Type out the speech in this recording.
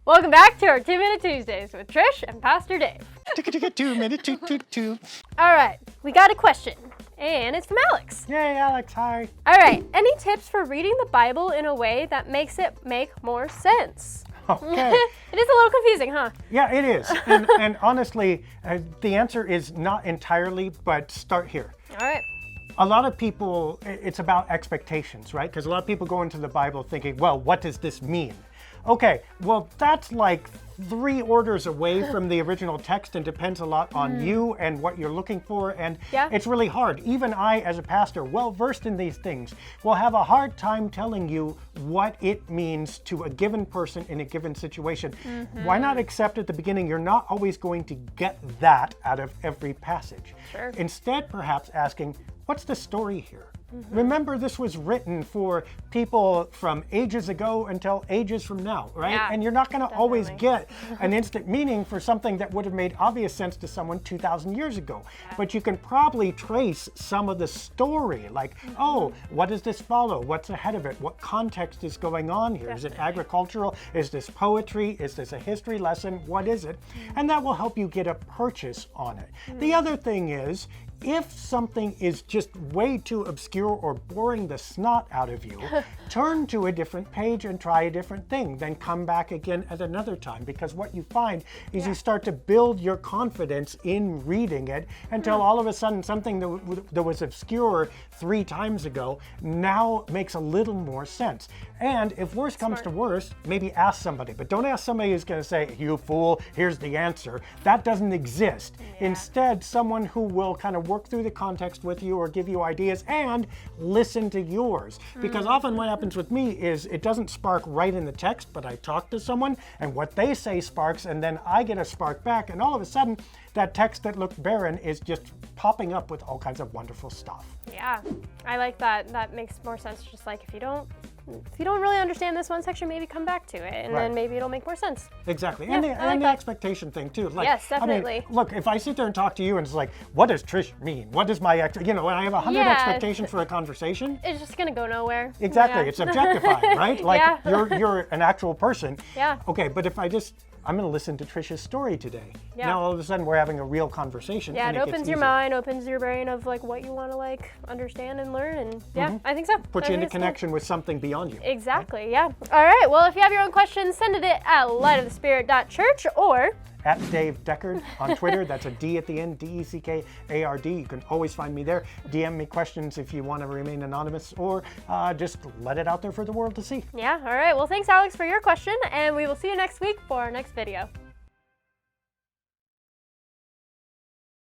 Welcome back to our 2 Minute Tuesdays with Trish and Pastor Dave. 2 minute, two. All right, we got a question, and it's from Alex. Yay, Alex, hi. All right, any tips for reading the Bible in a way that makes it make more sense? Okay. It is a little confusing, huh? Yeah, it is. And honestly, the answer is not entirely, but start here. All right. A lot of people, it's about expectations, right? Because a lot of people go into the Bible thinking, well, what does this mean? Okay, well, that's like 3 orders away from the original text and depends a lot on you and what you're looking for. And it's really hard. Even I, as a pastor, well versed in these things, will have a hard time telling you what it means to a given person in a given situation. Why not accept at the beginning you're not always going to get that out of every passage? Sure. Instead, perhaps asking, what's the story here? Remember, this was written for people from ages ago until ages from now, right? Yeah, and you're not going to always definitely. get an instant meaning for something that would have made obvious sense to someone 2,000 years ago. But you can probably trace some of the story, like, oh, what does this follow? What's ahead of it? What context is going on here? Is it agricultural? Is this poetry? Is this a history lesson? What is it? And that will help you get a purchase on it. The other thing is, if something is just way too obscure or boring the snot out of you, turn to a different page and try a different thing. Then come back again at another time, because what you find is you start to build your confidence in reading it until all of a sudden something that was obscure 3 times ago now makes a little more sense. And if worse comes to worse, maybe ask somebody. But don't ask somebody who's going to say, you fool, here's the answer. That doesn't exist. Instead, someone who will kind of work through the context with you or give you ideas and listen to yours. Because often what happens with me is it doesn't spark right in the text, but I talk to someone and what they say sparks, and then I get a spark back, and all of a sudden that text that looked barren is just popping up with all kinds of wonderful stuff. Yeah, I like that. That makes more sense. Just like if you don't really understand this one section, maybe come back to it, and then maybe it'll make more sense. Exactly. Yeah, and the expectation thing too. Like, Yes, I mean, definitely. look, if I sit there and talk to you and it's like, what does Trish mean? What does my, when I have 100 Yeah. expectations for a conversation, It's just gonna go nowhere. exactly, Yeah. it's objectifying, right? Like Yeah. you're an actual person. Yeah. Okay, but if I'm going to listen to Trish's story today. Yeah. Now all of a sudden we're having a real conversation. Yeah, and it gets opens your easier. mind, opens your brain of like what you want to like understand and learn, and I think so. Put I you think into it's cool. connection with something beyond you. Exactly, yeah. All right, well, if you have your own questions, send it at lightofthespirit.church or At Dave Deckard on Twitter. That's a D at the end, DECKARD. You can always find me there. DM me questions if you want to remain anonymous, or just let it out there for the world to see. yeah. All right, well, thanks, Alex, for your question, and we will see you next week for our next video.